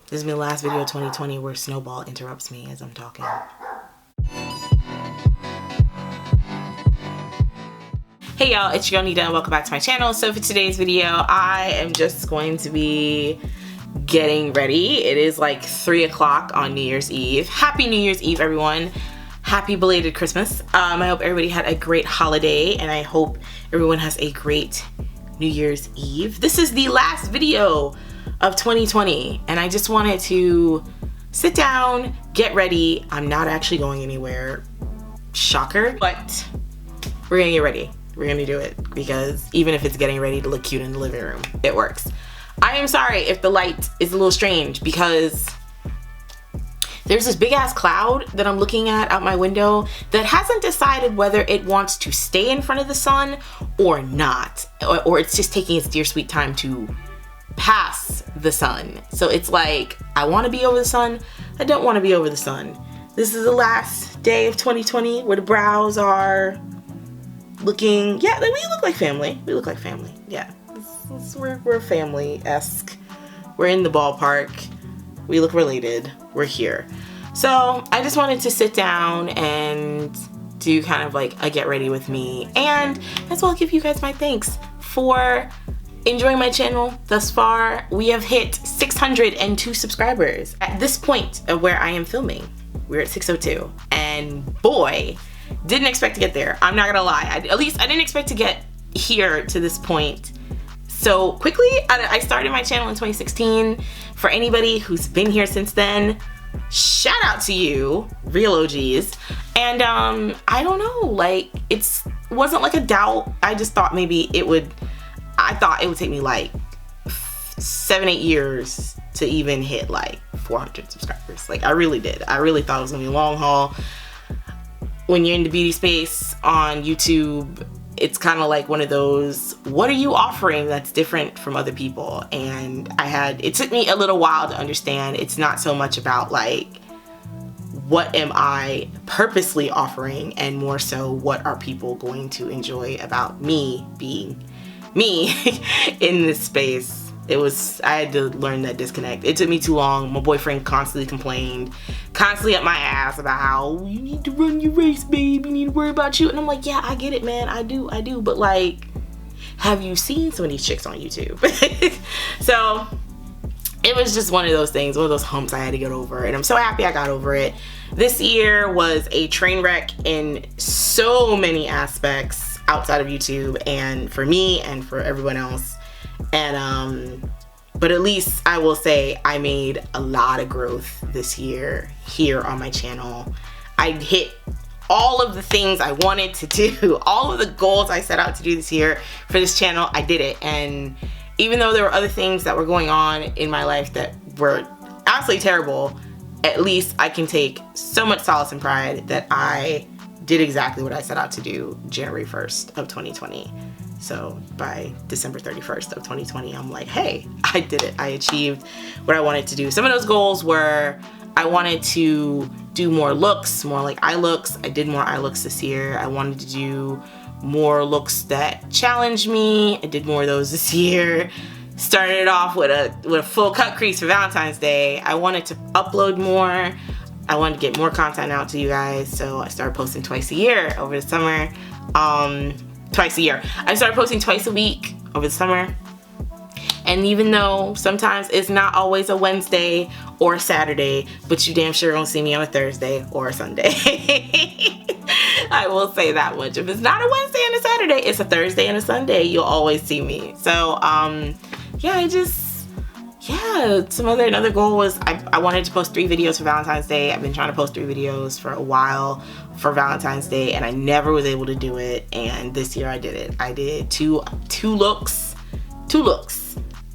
This is my last video of 2020 where Snowball interrupts me as I'm talking. Hey y'all, it's your girl Nida and welcome back to my channel. So for today's video, I am just going to be getting ready. It is like 3 o'clock on New Year's Eve. Happy New Year's Eve, everyone. Happy belated Christmas. I hope everybody had a great holiday and I hope everyone has a great New Year's Eve. This is the last video of 2020 and I just wanted to sit down, get ready. I'm not actually going anywhere. Shocker, but we're gonna get ready. We're gonna do it because even if it's getting ready to look cute in the living room, it works. I am sorry if the light is a little strange because there's this big ass cloud that I'm looking at out my window that hasn't decided whether it wants to stay in front of the sun or not, or it's just taking its dear sweet time to pass the sun. So it's like, I want to be over the sun, I don't want to be over the sun. This is the last day of 2020 where the brows are looking, yeah, we look like family. We look like family, yeah. We're family-esque. We're in the ballpark. We look related. We're here. So I just wanted to sit down and do kind of like a get ready with me, and as well give you guys my thanks for enjoying my channel thus far. We have hit 602 subscribers. At this point of where I am filming, we're at 602, and boy, didn't expect to get there. I'm not gonna lie. At least I didn't expect to get here to this point so quickly. I started my channel in 2016. For anybody who's been here since then, shout out to you, real OGs. And I don't know, like wasn't like a doubt. I just thought maybe I thought it would take me like 7-8 years to even hit like 400 subscribers. Like I really did. I really thought it was gonna be a long haul. When you're in the beauty space on YouTube, it's kind of like one of those, what are you offering that's different from other people? And it took me a little while to understand it's not so much about like, what am I purposely offering, and more so what are people going to enjoy about me being me in this space. I had to learn that disconnect. It took me too long. My boyfriend constantly complained, constantly up my ass about how you need to run your race, babe. You need to worry about you. And I'm like, yeah, I get it, man. I do. But like, have you seen some of these chicks on YouTube? So it was just one of those things, one of those humps I had to get over. And I'm so happy I got over it. This year was a train wreck in so many aspects outside of YouTube, and for me and for everyone else. And but at least I will say I made a lot of growth this year here on my channel. I hit all of the things I wanted to do, all of the goals I set out to do this year for this channel. I did it. And even though there were other things that were going on in my life that were absolutely terrible, at least I can take so much solace and pride that I did exactly what I set out to do January 1st of 2020. So by December 31st of 2020, I'm like, hey, I did it. I achieved what I wanted to do. Some of those goals were, I wanted to do more looks, more like eye looks. I did more eye looks this year. I wanted to do more looks that challenged me. I did more of those this year. Started off with a full cut crease for Valentine's Day. I wanted to upload more. I wanted to get more content out to you guys. So I started posting twice a year over the summer. Twice a year. I started posting twice a week over the summer. And even though sometimes it's not always a Wednesday or a Saturday, but you damn sure don't see me on a Thursday or a Sunday. I will say that much. If it's not a Wednesday and a Saturday, it's a Thursday and a Sunday, you'll always see me. So yeah, another goal was I wanted to post 3 videos for Valentine's Day. I've been trying to post 3 videos for a while for Valentine's Day, and I never was able to do it. And this year I did it. I did two looks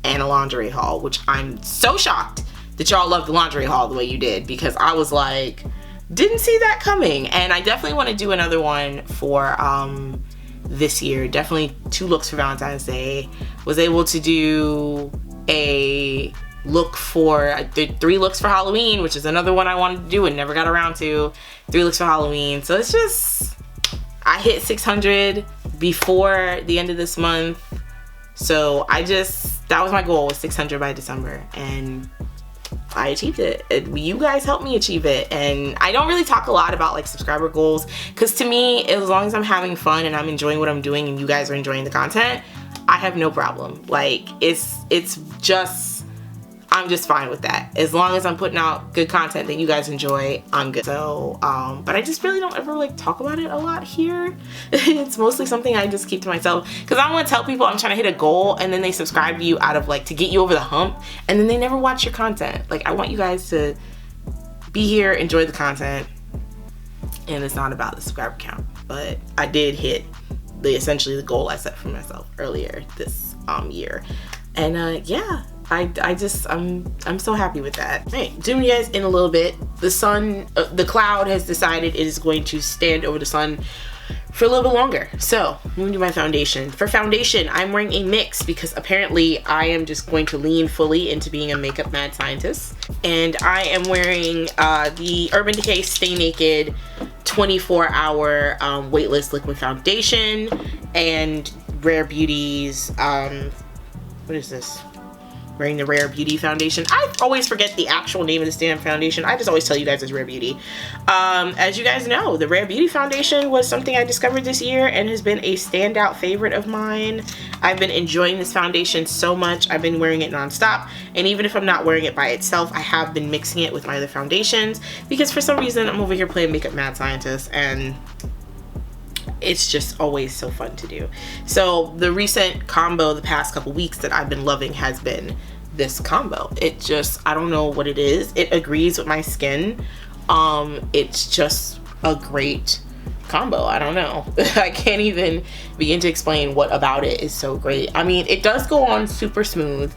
and a lingerie haul, which I'm so shocked that y'all loved the lingerie haul the way you did, because I was like, didn't see that coming. And I definitely want to do another one for this year. Definitely 2 looks for Valentine's Day. Was able to do a look for, I did 3 looks for Halloween, which is another one I wanted to do and never got around to. 3 looks for Halloween. So it's just, I hit 600 before the end of this month. So that was my goal, was 600 by December. And I achieved it. You guys helped me achieve it. And I don't really talk a lot about like subscriber goals, because to me, as long as I'm having fun and I'm enjoying what I'm doing and you guys are enjoying the content, I have no problem. Like I'm just fine with that. As long as I'm putting out good content that you guys enjoy, I'm good. So, but I just really don't ever like talk about it a lot here. It's mostly something I just keep to myself, because I don't want to tell people I'm trying to hit a goal and then they subscribe to you out of like to get you over the hump, and then they never watch your content. Like, I want you guys to be here, enjoy the content, and it's not about the subscriber count. But I did hit essentially the goal I set for myself earlier this year. And yeah, I'm so happy with that. All right, zooming you guys in a little bit. The sun, the cloud has decided it is going to stand over the sun for a little bit longer. So moving to my foundation. For foundation, I'm wearing a mix because apparently I am just going to lean fully into being a makeup mad scientist. And I am wearing the Urban Decay Stay Naked 24-hour weightless liquid foundation, and Rare Beauty's what is this? Wearing the Rare Beauty foundation. I always forget the actual name of this damn foundation. I just always tell you guys it's Rare Beauty. As you guys know, the Rare Beauty foundation was something I discovered this year and has been a standout favorite of mine. I've been enjoying this foundation so much. I've been wearing it nonstop, and even if I'm not wearing it by itself, I have been mixing it with my other foundations, because for some reason I'm over here playing makeup mad scientist, and it's just always so fun to do. So the recent combo the past couple weeks that I've been loving has been this combo. It just, I don't know what it is. It agrees with my skin. It's just a great combo. I don't know. I can't even begin to explain what about it is so great. I mean, it does go on super smooth.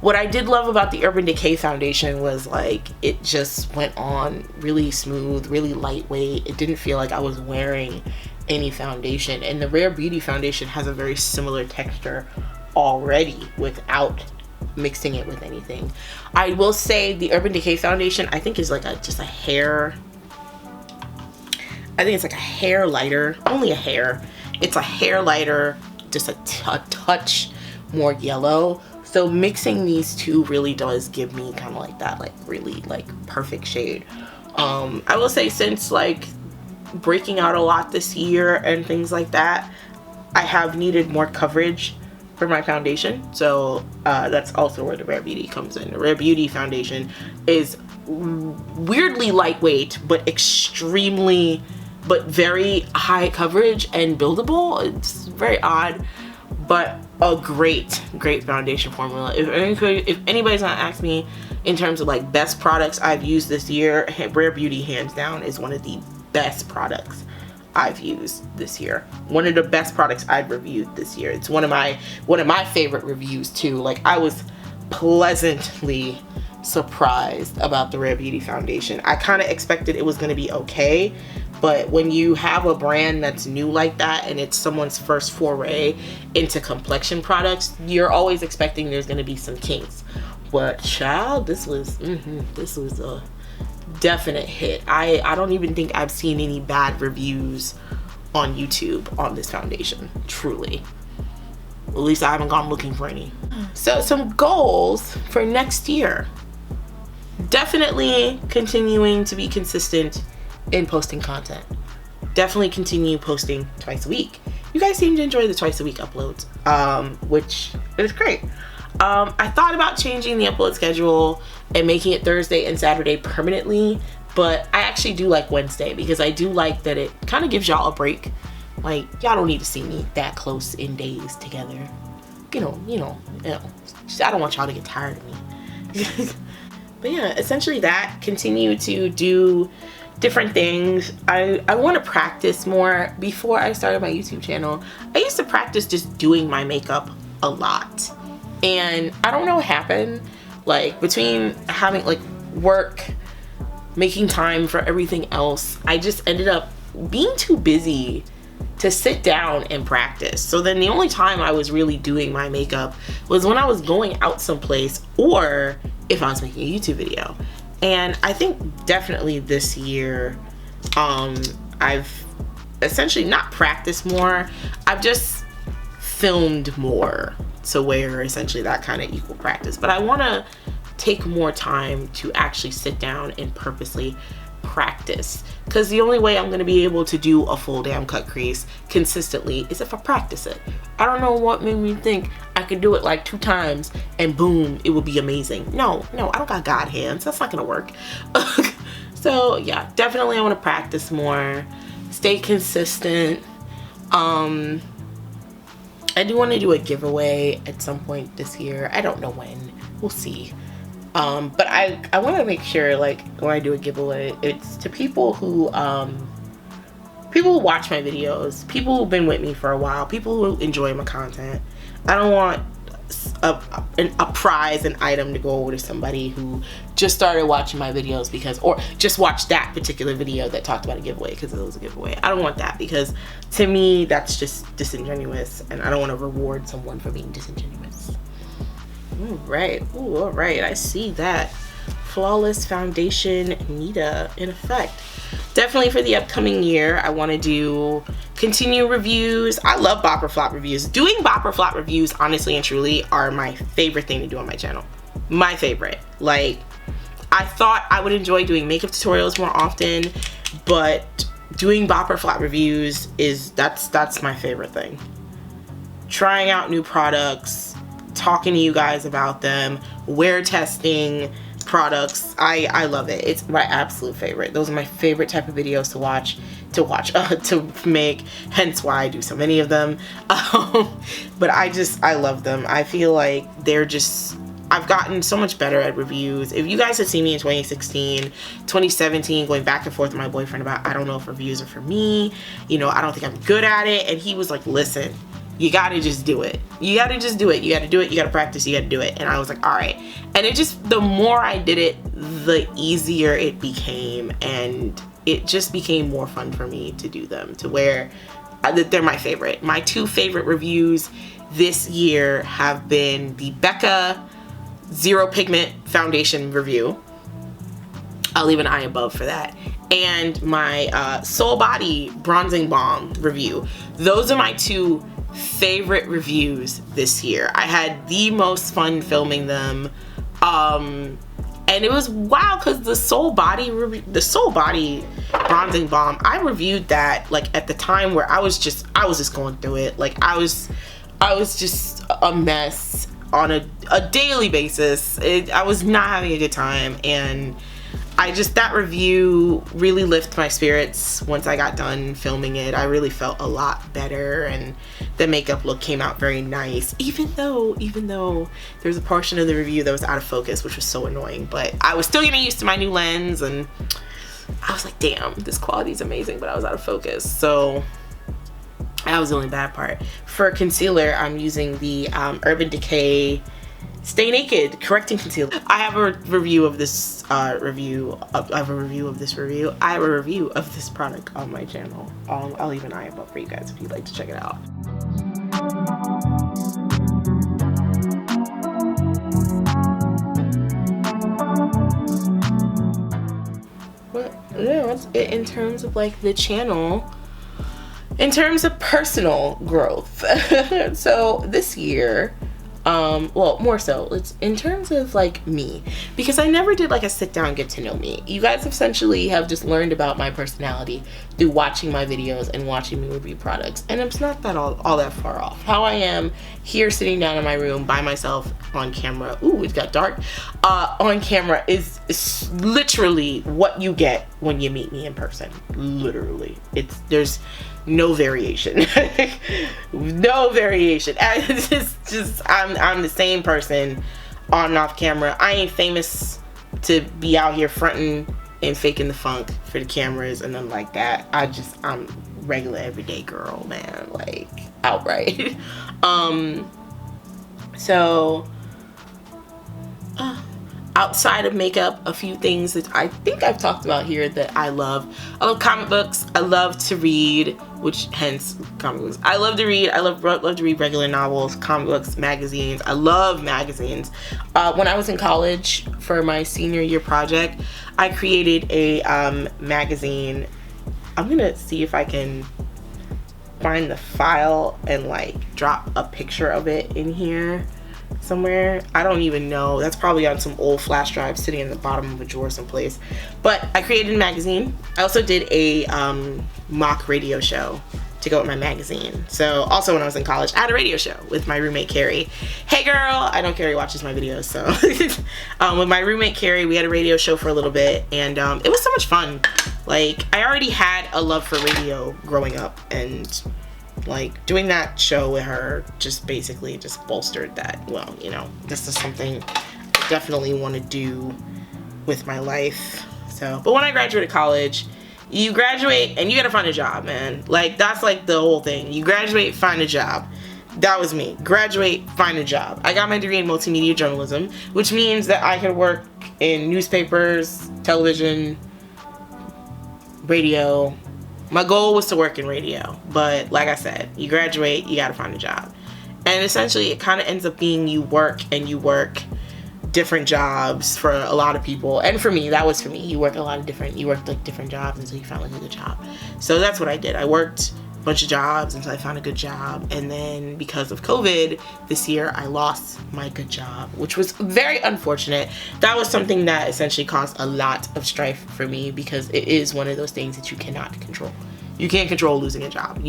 What I did love about the Urban Decay foundation was like, it just went on really smooth, really lightweight. It didn't feel like I was wearing any foundation. And the Rare Beauty foundation has a very similar texture already without mixing it with anything. I will say the Urban Decay foundation, I think, is like just a hair, I think it's like a hair lighter, only a hair. It's a hair lighter, just a touch more yellow. So mixing these two really does give me kind of like that, like really like perfect shade. I will say, since like breaking out a lot this year and things like that, I have needed more coverage for my foundation. So that's also where the Rare Beauty comes in. The Rare Beauty foundation is weirdly lightweight, but very high coverage and buildable. It's very odd, but a great foundation formula. If anybody's gonna ask me in terms of like best products I've used this year, Rare Beauty hands down is one of the best products I've used this year. One of the best products I've reviewed this year. It's one of my favorite reviews too. Like, I was pleasantly surprised about the Rare Beauty foundation. I kind of expected it was going to be okay, but when you have a brand that's new like that and it's someone's first foray into complexion products, you're always expecting there's going to be some kinks. But child, this was a definite hit. I don't even think I've seen any bad reviews on YouTube on this foundation, truly. At least I haven't gone looking for any. So some goals for next year. Definitely continuing to be consistent in posting content. Definitely continue posting twice a week. You guys seem to enjoy the twice a week uploads, which is great. I thought about changing the upload schedule and making it Thursday and Saturday permanently, but I actually do like Wednesday, because I do like that it kind of gives y'all a break. Like, y'all don't need to see me that close in days together. You know, I don't want y'all to get tired of me. But yeah, essentially that. Continue to do different things. I want to practice more. Before I started my YouTube channel, I used to practice just doing my makeup a lot. And I don't know what happened. Like, between having like work, making time for everything else, I just ended up being too busy to sit down and practice. So then the only time I was really doing my makeup was when I was going out someplace, or if I was making a YouTube video. And I think definitely this year, I've essentially not practiced more, I've just filmed more, to where essentially that kind of equal practice. But I want to take more time to actually sit down and purposely practice, because the only way I'm going to be able to do a full damn cut crease consistently is if I practice it. I don't know what made me think I could do it like 2 times and boom, it would be amazing. No, I don't got God hands. That's not gonna work. So yeah, definitely I want to practice more, stay consistent. I do want to do a giveaway at some point this year. I don't know when, we'll see. But I want to make sure, like, when I do a giveaway, it's to people who watch my videos, people who've been with me for a while, people who enjoy my content. I don't want a prize, an item to go over to somebody who just started watching my videos because, or just watched that particular video that talked about a giveaway because it was a giveaway. I don't want that, because to me that's just disingenuous, and I don't want to reward someone for being disingenuous. All right, I see that. Flawless Foundation Nida in effect. Definitely for the upcoming year, I want to continue reviews. I love bop or flop reviews. Doing bop or flop reviews, honestly and truly, are my favorite thing to do on my channel. My favorite. Like, I thought I would enjoy doing makeup tutorials more often, but doing bop or flop reviews that's my favorite thing. Trying out new products, talking to you guys about them, wear testing products. I love it. It's my absolute favorite. Those are my favorite type of videos to make, hence why I do so many of them. But I love them. I feel like I've gotten so much better at reviews. If you guys had seen me in 2016, 2017, going back and forth with my boyfriend about, I don't know if reviews are for me, you know, I don't think I'm good at it, and he was like, listen, you gotta just do it. You gotta just do it. You gotta do it. You gotta practice. You gotta do it. And I was like, all right. And it just, the more I did it, the easier it became. And it just became more fun for me to do them, to where they're my favorite. My 2 favorite reviews this year have been the Becca Zero Pigment Foundation review. I'll leave an eye above for that. And my Soul Body Bronzing Balm review. Those are my 2 favorite reviews this year. I had the most fun filming them, and it was wild because the Soul Body Bronzing Balm, I reviewed that like at the time where I was just going through it. Like I was just a mess on a daily basis. I was not having a good time, and that review really lifted my spirits. Once I got done filming it, I really felt a lot better, and the makeup look came out very nice, even though there was a portion of the review that was out of focus, which was so annoying. But I was still getting used to my new lens, and I was like, damn, this quality is amazing, but I was out of focus. So that was the only bad part. For concealer, I'm using the Urban Decay Stay Naked Correcting Concealer. I have a review of this I have a review of this product on my channel. I'll leave an eye above for you guys if you'd like to check it out. But yeah, in terms of like the channel, in terms of personal growth. So this year, well, more so, it's in terms of like me, because I never did like a sit down get to know me. You guys essentially have just learned about my personality through watching my videos and watching me review products, and it's not that all that far off. How I am here sitting down in my room by myself on camera, ooh, it got dark, on camera is literally what you get when you meet me in person. Literally, there's no variation. No variation. It's just I'm the same person on and off camera. I ain't famous to be out here fronting and faking the funk for the cameras and then like that. I'm regular everyday girl, man, like outright. So outside of makeup, a few things that I think I've talked about here that I love. I love comic books. I love to read, which hence comic books. I love to read. I love to read regular novels, comic books, magazines. I love magazines. When I was in college for my senior year project, I created a magazine. I'm gonna see if I can find the file and like drop a picture of it in here. somewhere. I don't even know. That's probably on some old flash drive sitting in the bottom of a drawer someplace. But I created a magazine. I also did a mock radio show to go with my magazine. So also when I was in college, I had a radio show with my roommate Carrie. Hey girl, I know Carrie watches my videos, so with my roommate Carrie, we had a radio show for a little bit, and it was so much fun. Like, I already had a love for radio growing up, and like doing that show with her just basically just bolstered that. Well, you know, this is something I definitely want to do with my life. So, but when I graduated college, you graduate and you gotta find a job, man. Like, that's like the whole thing. You graduate, find a job. That was me. Graduate, find a job. I got my degree in multimedia journalism, which means that I can work in newspapers, television, radio. My goal was to work in radio, but like I said, you graduate, you gotta find a job. And essentially it kind of ends up being you work different jobs for a lot of people, and for me, that was for me. You worked like different jobs until you found like a good job. So that's what I did. I worked a bunch of jobs until I found a good job, and then because of COVID this year, I lost my good job, which was very unfortunate. That was something that essentially caused a lot of strife for me, because it is one of those things that you cannot control. You can't control losing a job.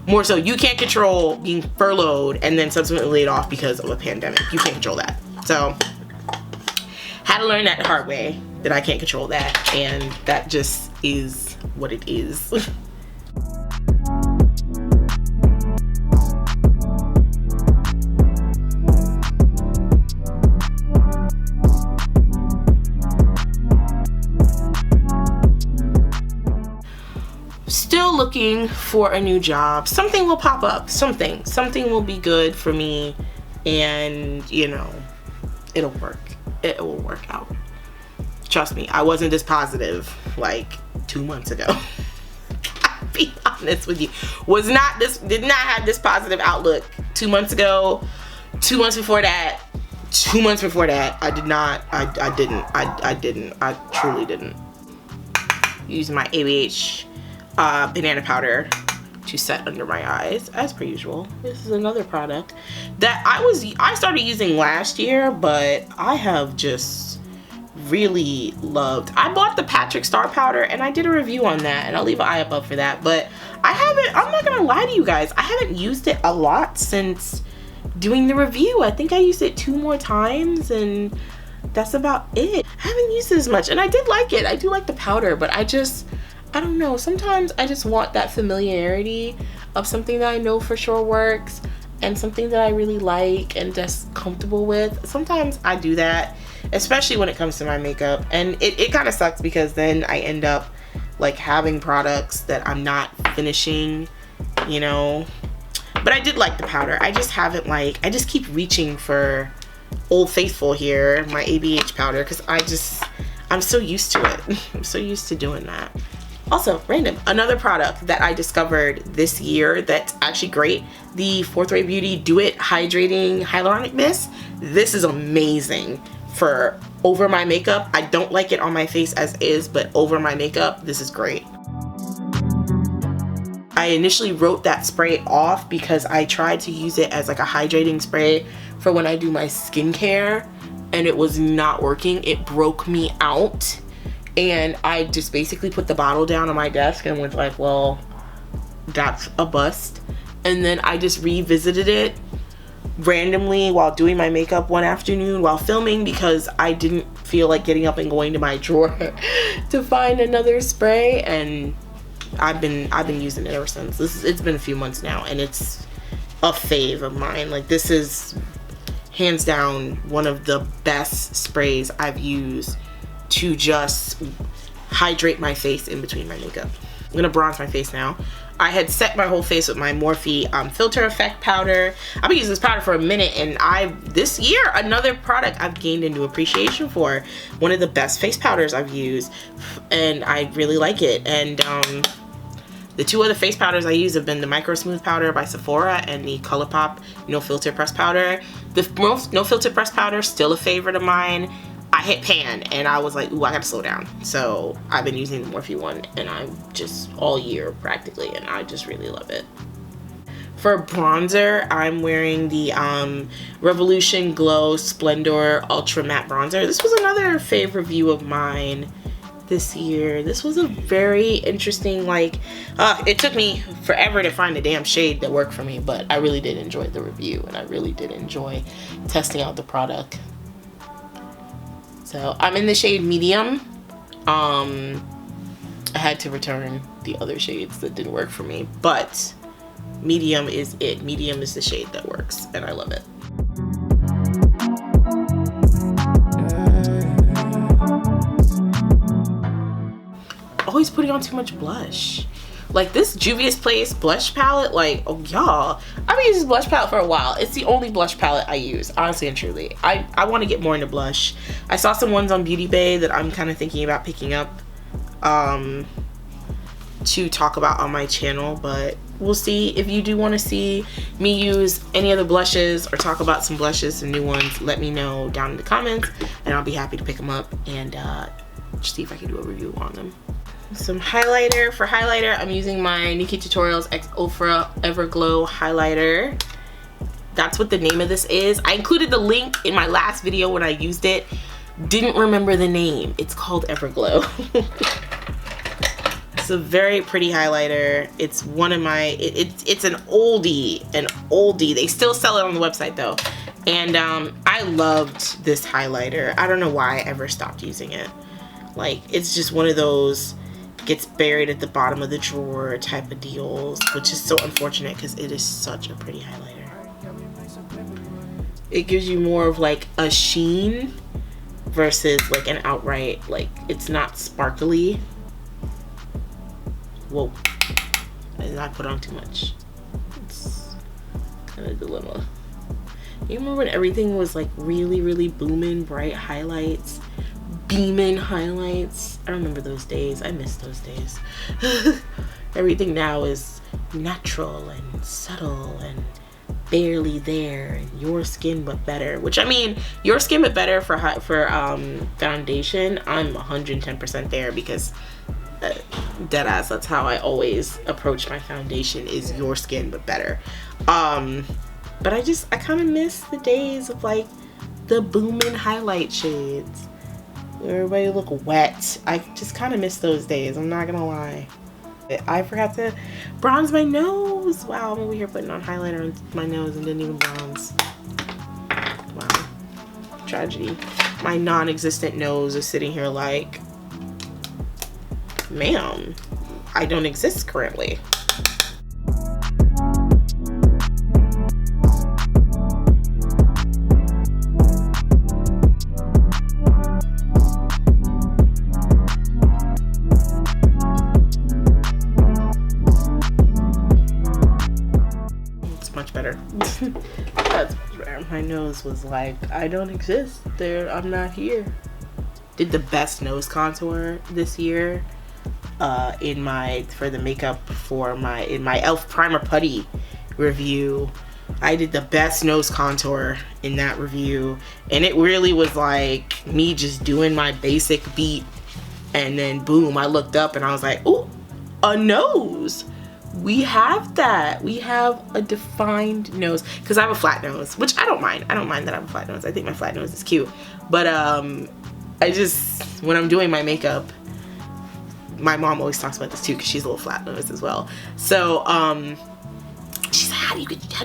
More so, you can't control being furloughed and then subsequently laid off because of a pandemic. You can't control that. So, had to learn that the hard way, that I can't control that, and that just is what it is. Still looking for a new job. Something will pop up. Something will be good for me, and you know, it'll work. It will work out. Trust me, I wasn't this positive like 2 months ago. I'll be honest with you. Did not have this positive outlook 2 months ago. 2 months before that. 2 months before that. I truly didn't. Using my ABH banana powder to set under my eyes, as per usual. This is another product that I started using last year, but I have just really loved. I bought the Patrick Star powder and I did a review on that, and I'll leave an eye above for that, but I'm not gonna lie to you guys, I haven't used it a lot since doing the review. I think I used it 2 more times, and that's about it. I haven't used it as much, and I did like it. I do like the powder, but I don't know, sometimes I just want that familiarity of something that I know for sure works, and something that I really like and just comfortable with. Sometimes I do that, especially when it comes to my makeup, and it kind of sucks because then I end up like having products that I'm not finishing, you know. But I did like the powder. I just haven't I just keep reaching for Old Faithful here, my ABH powder, because I'm so used to it. I'm so used to doing that. Also, random, another product that I discovered this year that's actually great, the Forthright Beauty Do It Hydrating Hyaluronic Mist. This is amazing for over my makeup. I don't like it on my face as is, but over my makeup, this is great. I initially wrote that spray off because I tried to use it as like a hydrating spray for when I do my skincare, and it was not working. It broke me out. And I just basically put the bottle down on my desk and was like, well, that's a bust. And then I just revisited it randomly while doing my makeup one afternoon while filming, because I didn't feel like getting up and going to my drawer to find another spray, and I've been using it ever since. It's been a few months now, and it's a fave of mine. Like, this is hands down one of the best sprays I've used to just hydrate my face in between my makeup. I'm gonna bronze my face now. I had set my whole face with my Morphe Filter Effect powder. I've been using this powder for a minute, and this year, another product I've gained a new appreciation for. One of the best face powders I've used, and I really like it. And the 2 other face powders I use have been the Micro Smooth powder by Sephora and the ColourPop No Filter Press powder. The No Filter Press powder, still a favorite of mine. I hit pan and I was like, ooh, I gotta slow down. So I've been using the Morphe one, and I'm just all year practically, and I just really love it. For bronzer, I'm wearing the Revolution Glow Splendor Ultra Matte Bronzer. This was another fave review of mine this year. This was a very interesting, like, it took me forever to find a damn shade that worked for me, but I really did enjoy the review, and I really did enjoy testing out the product. So I'm in the shade medium. I had to return the other shades that didn't work for me, but medium is it. Medium is the shade that works, and I love it. Always putting on too much blush. Like this Juvia's Place blush palette, like, oh y'all, I've been using this blush palette for a while. It's the only blush palette I use, honestly and truly. I want to get more into blush. I saw some ones on Beauty Bay that I'm kind of thinking about picking up to talk about on my channel, but we'll see. If you do want to see me use any other blushes or talk about some blushes, some new ones, let me know down in the comments, and I'll be happy to pick them up and see if I can do a review on them. Some highlighter. For highlighter, I'm using my Nikki Tutorials X Ultra Everglow highlighter. That's what the name of this is. I included the link in my last video when I used it. Didn't remember the name. It's called Everglow. It's a very pretty highlighter. It's one of my, it's an oldie, They still sell it on the website though. And I loved this highlighter. I don't know why I ever stopped using it. Like, it's just one of those gets buried at the bottom of the drawer type of deals, which is so unfortunate because it is such a pretty highlighter. It gives you more of like a sheen versus like an outright, like, it's not sparkly. Whoa, I did not put on too much. It's kind of a dilemma. You remember when everything was like really booming, bright highlights, beaming highlights? I remember those days. I miss those days. Everything now is natural and subtle and barely there, and your skin but better. Which, I mean, your skin but better for foundation, I'm 110% there, because deadass, that's how I always approach my foundation, is your skin but better. But I kind of miss the days of like the booming highlight shades. Everybody look wet. I just kind of miss those days, I'm not gonna lie. I forgot to bronze my nose. Wow, I'm over here putting on highlighter on my nose and didn't even bronze. Wow, tragedy. My non-existent nose is sitting here like, ma'am, I don't exist currently. Much better. That's rare. My nose was like, I don't exist there, I'm not here. Did the best nose contour this year for the makeup for my e.l.f. primer putty review. I did the best nose contour in that review, and it really was like me just doing my basic beat, and then boom, I looked up and I was like, ooh, a nose. We have that. We have a defined nose, because I have a flat nose, which I don't mind. I don't mind that I have a flat nose. I think my flat nose is cute. But I just, when I'm doing my makeup, my mom always talks about this too, because she's a little flat nose as well. So she's like, how do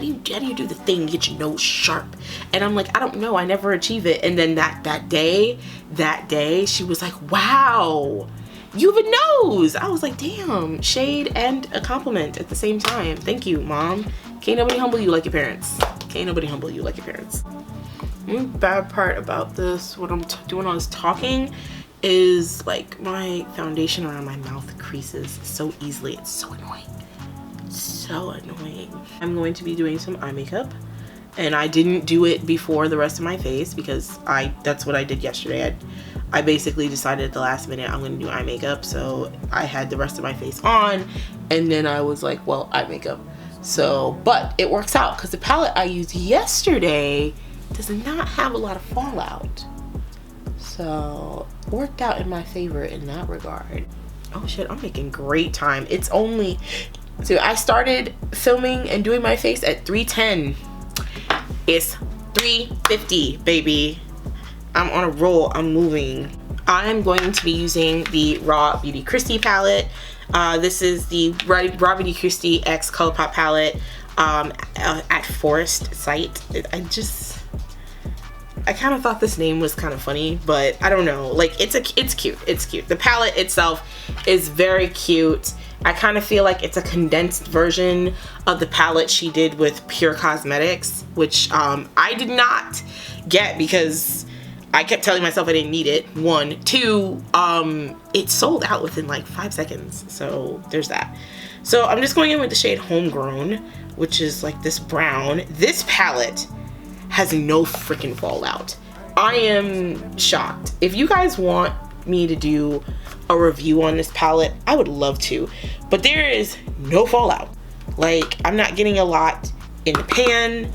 you do the thing, get your nose sharp? And I'm like, I don't know, I never achieve it. And then that day she was like, wow, you have a nose. I was like, damn, shade and a compliment at the same time. Thank you, mom. Can't nobody humble you like your parents. Can't nobody humble you like your parents. Bad part about this, what I'm doing all this talking, is like my foundation around my mouth creases so easily. It's so annoying. So annoying. I'm going to be doing some eye makeup, and I didn't do it before the rest of my face because that's what I did yesterday. I basically decided at the last minute I'm gonna do eye makeup, so I had the rest of my face on, and then I was like, well, eye makeup. So, but it works out because the palette I used yesterday does not have a lot of fallout, so it worked out in my favor in that regard. Oh shit, I'm making great time. It's only So I started filming and doing my face at 3:10. It's 3:50, baby. I'm on a roll, I'm moving. I'm going to be using the Raw Beauty Kristi palette. This is the Raw Beauty Kristi X Colourpop palette at Forest site. I kind of thought this name was kind of funny, but I don't know. Like, it's cute. It's cute. The palette itself is very cute. I kind of feel like it's a condensed version of the palette she did with Pure Cosmetics, which I did not get because I kept telling myself I didn't need it. 1, 2, it sold out within like 5 seconds. So there's that. So I'm just going in with the shade Homegrown, which is like this brown. This palette has no freaking fallout. I am shocked. If you guys want me to do a review on this palette, I would love to, but there is no fallout. Like, I'm not getting a lot in the pan.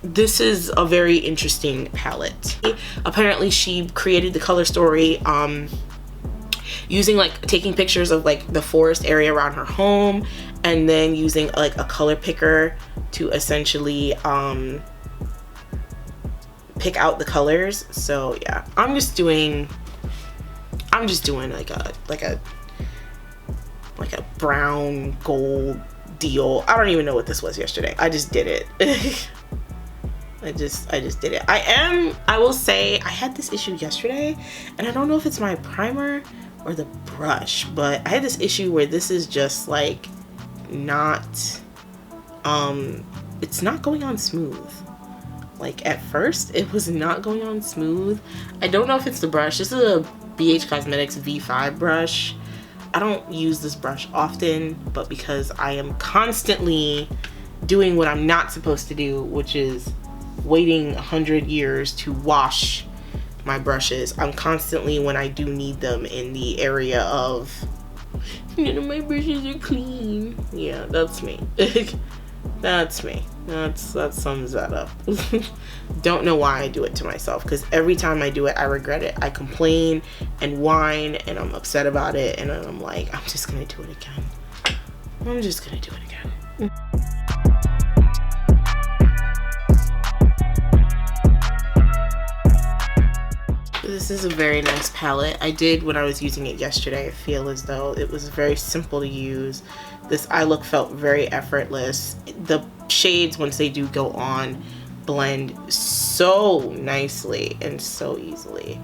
This is a very interesting palette. Apparently she created the color story using, like, taking pictures of like the forest area around her home and then using like a color picker to essentially pick out the colors. So yeah, I'm just doing like a brown gold deal. I don't even know what this was yesterday. I just did it. I just did it. I will say I had this issue yesterday, and I don't know if it's my primer or the brush, but I had this issue where this is just like not it's not going on smooth. Like, at first it was not going on smooth. I don't know if it's the brush. This is a BH Cosmetics V5 brush. I don't use this brush often, but because I am constantly doing what I'm not supposed to do, which is waiting 100 years to wash my brushes, I'm constantly, when I do need them, in the area of, none of my brushes are clean. Yeah, that's me. That's me. That sums that up. Don't know why I do it to myself, because every time I do it I regret it. I complain and whine and I'm upset about it, and I'm like, I'm just gonna do it again. I'm just gonna do it again. This is a very nice palette. I did, when I was using it yesterday, feel as though it was very simple to use. This eye look felt very effortless. The shades, once they do go on, blend so nicely and so easily.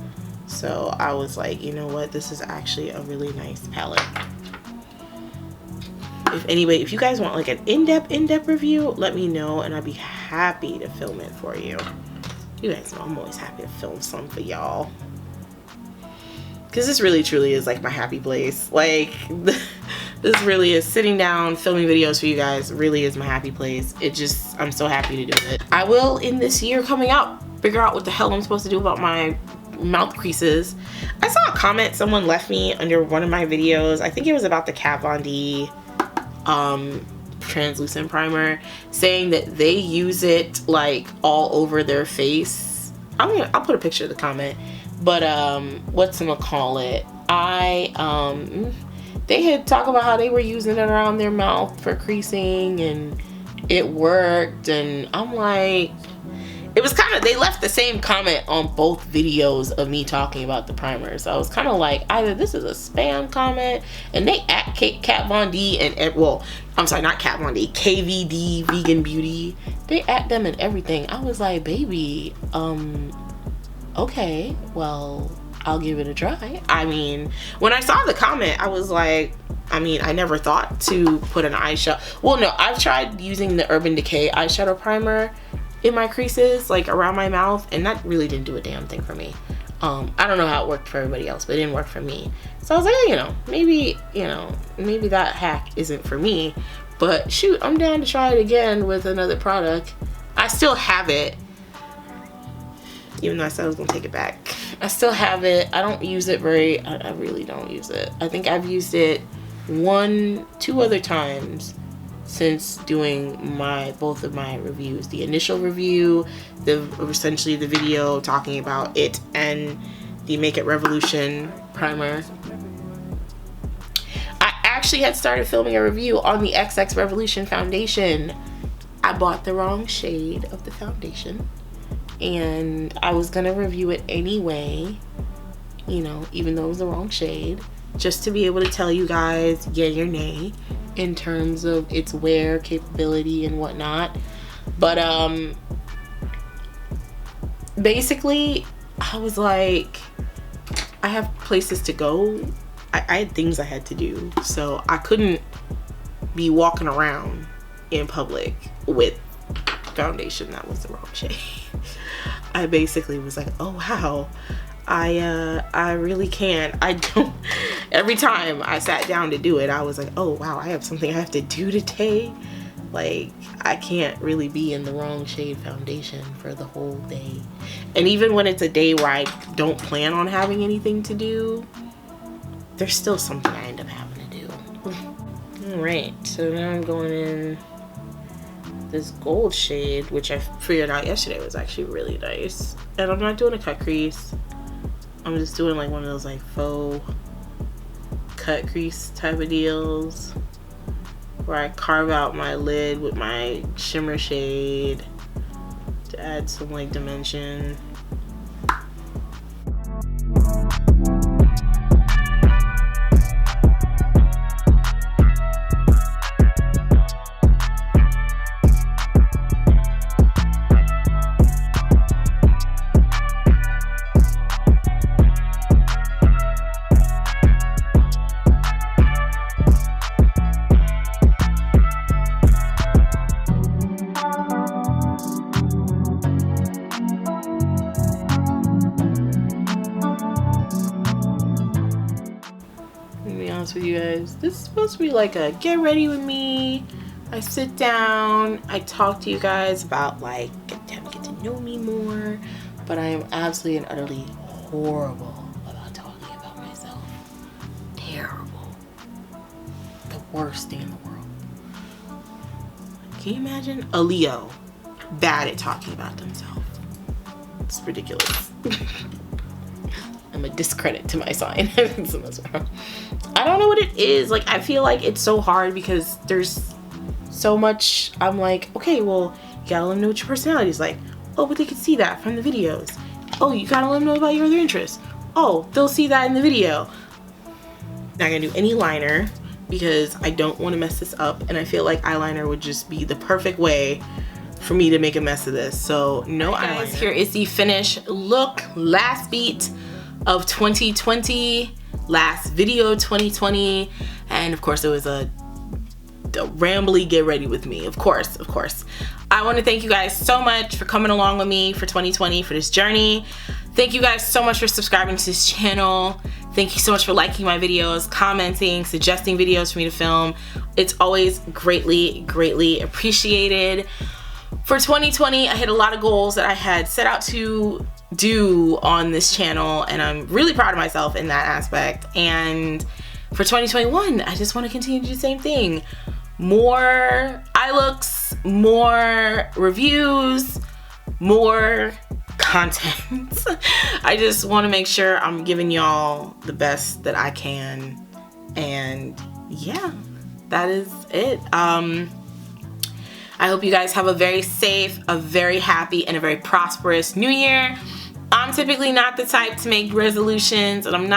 So I was like, you know what, this is actually a really nice palette. If you guys want like an in-depth review, let me know and I'd be happy to film it for you. You guys know I'm always happy to film some for y'all, because this really truly is like my happy place. Like, this really is, sitting down filming videos for you guys really is my happy place. I'm so happy to do it. I will, in this year coming up, figure out what the hell I'm supposed to do about my mouth creases. I saw a comment someone left me under one of my videos. I think it was about the Kat Von D translucent primer, saying that they use it like all over their face. I'll put a picture of the comment, but whatchamacallit, they had talked about how they were using it around their mouth for creasing and it worked, and I'm like, it was kind of, they left the same comment on both videos of me talking about the primer. So I was kind of like, either this is a spam comment, and they at Kat Von D and, well, I'm sorry, not Kat Von D, KVD Vegan Beauty. They at them and everything. I was like, baby, okay, well, I'll give it a try. I mean, when I saw the comment, I was like, I mean, I never thought to put an eyeshadow. Well, no, I've tried using the Urban Decay eyeshadow primer in my creases, like around my mouth, and that really didn't do a damn thing for me. I don't know how it worked for everybody else, but it didn't work for me. So I was like, maybe that hack isn't for me, but shoot, I'm down to try it again with another product. I still have it, even though I said I was gonna take it back. I still have it. I don't use it I really don't use it. I think I've used it 2 other times since doing both of my reviews. The initial review, essentially the video talking about it, and the Make It Revolution primer. I actually had started filming a review on the XX Revolution foundation. I bought the wrong shade of the foundation, and I was gonna review it anyway, you know, even though it was the wrong shade, just to be able to tell you guys yay or nay in terms of its wear capability and whatnot. But basically I was like, I have places to go. I had things I had to do, so I couldn't be walking around in public with foundation that was the wrong shade. I basically was like, oh wow, I really can't. I don't. Every time I sat down to do it, I was like, oh wow, I have something I have to do today. Like, I can't really be in the wrong shade foundation for the whole day. And even when it's a day where I don't plan on having anything to do, there's still something I end up having to do. All right, so now I'm going in this gold shade, which I figured out yesterday was actually really nice. And I'm not doing a cut crease. I'm just doing like one of those like faux cut crease type of deals, where I carve out my lid with my shimmer shade to add some like dimension. With you guys, this is supposed to be like a get ready with me. I sit down, I talk to you guys about like get to know me more, but I am absolutely and utterly horrible about talking about myself. Terrible. The worst thing in the world. Can you imagine a Leo bad at talking about themselves? It's ridiculous. I'm a discredit to my sign. I don't know what it is. Like, I feel like it's so hard because there's so much. I'm like, okay, well, you gotta let them know what your personality is like. Oh, but they can see that from the videos. Oh, you gotta let them know about your other interests. Oh, they'll see that in the video. Not gonna do any liner because I don't want to mess this up, and I feel like eyeliner would just be the perfect way for me to make a mess of this. So no eyeliner. Guys, here is the finished look. Last beat of 2020, last video 2020, and of course it was a rambly get ready with me. Of course. I want to thank you guys so much for coming along with me for 2020, for this journey. Thank you guys so much for subscribing to this channel. Thank you so much for liking my videos, commenting, suggesting videos for me to film. It's always greatly appreciated. For 2020, I hit a lot of goals that I had set out to do on this channel, and I'm really proud of myself in that aspect. And for 2021, I just want to continue to do the same thing. More eye looks, more reviews, more content. I just want to make sure I'm giving y'all the best that I can. And yeah, that is it. I hope you guys have a very safe, a very happy, and a very prosperous new year. I'm typically not the type to make resolutions, and I don't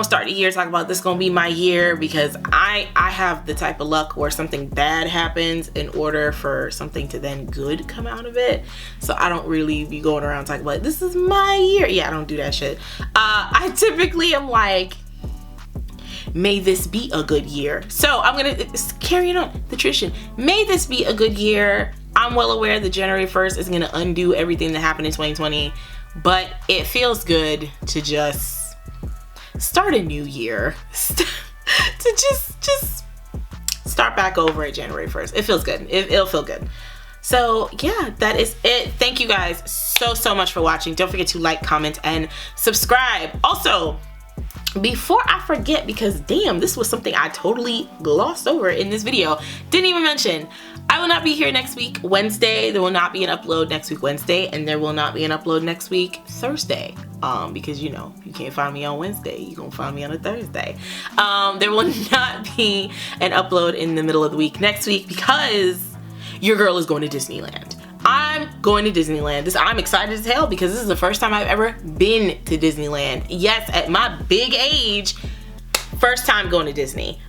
start the year talking about this gonna be my year, because I have the type of luck where something bad happens in order for something to then good come out of it. So I don't really be going around talking about this is my year. Yeah, I don't do that shit. I typically am like, may this be a good year. So I'm gonna carry it on the tradition. May this be a good year. I'm well aware that January 1st is gonna undo everything that happened in 2020, but it feels good to just start a new year, to just start back over at January 1st. It feels good. It'll feel good. So yeah, that is it. Thank you guys so much for watching. Don't forget to like, comment, and subscribe. Also, before I forget, because damn, this was something I totally glossed over in this video, didn't even mention, I will not be here next week Wednesday. There will not be an upload next week Wednesday, and there will not be an upload next week Thursday, because you know, you can't find me on Wednesday, you gonna find me on a Thursday. There will not be an upload in the middle of the week next week because your girl is going to Disneyland. I'm going to Disneyland. I'm excited as hell because this is the first time I've ever been to Disneyland. Yes, at my big age, first time going to Disney.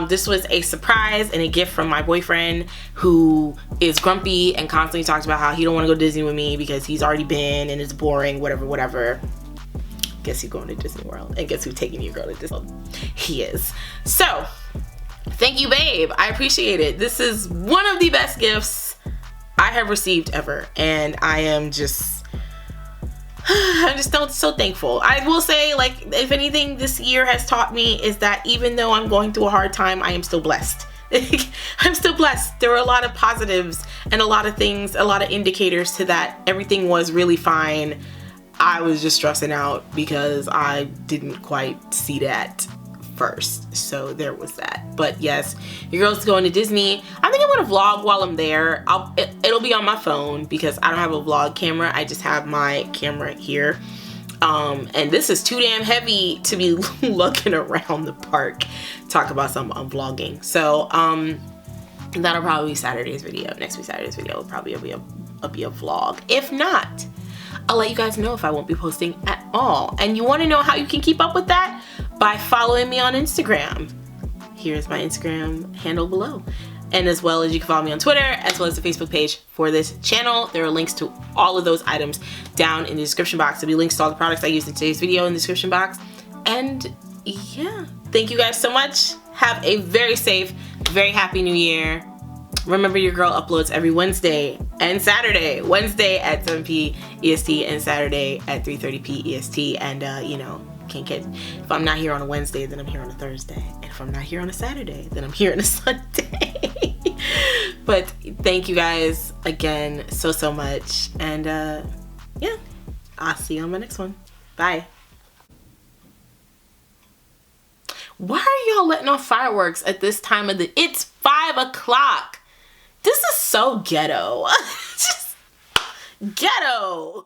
This was a surprise and a gift from my boyfriend, who is grumpy and constantly talks about how he don't want to go to Disney with me because he's already been and it's boring, whatever. Guess who's going to Disney World? And guess who's taking your girl to Disney World? He is. So, thank you, babe. I appreciate it. This is one of the best gifts I have received ever, and I am just, I'm just so thankful. I will say, like, if anything this year has taught me is that even though I'm going through a hard time, I am still blessed. I'm still blessed. There were a lot of positives and a lot of things, a lot of indicators to that. Everything was really fine. I was just stressing out because I didn't quite see that first, so there was that. But yes, your girl's going to Disney. I think I'm gonna vlog while I'm there. It'll be on my phone because I don't have a vlog camera. I just have my camera here, and this is too damn heavy to be looking around the park. Talk about something I'm vlogging. So that'll probably be Saturday's video. Next week Saturday's video will probably be a vlog. If not, I'll let you guys know if I won't be posting at all. And you want to know how you can keep up with that? By following me on Instagram. Here's my Instagram handle below. And as well as you can follow me on Twitter, as well as the Facebook page for this channel. There are links to all of those items down in the description box. There'll be links to all the products I used in today's video in the description box. And yeah, thank you guys so much. Have a very safe, very happy new year. Remember, your girl uploads every Wednesday and Saturday. Wednesday at 7 p. EST and Saturday at 3:30 p. EST. And you know, can't get, if I'm not here on a Wednesday, then I'm here on a Thursday. And if I'm not here on a Saturday, then I'm here on a Sunday. But thank you guys again so much. And yeah, I'll see you on my next one. Bye. Why are y'all letting off fireworks at this time of the, it's 5 o'clock. This is so ghetto. Just ghetto.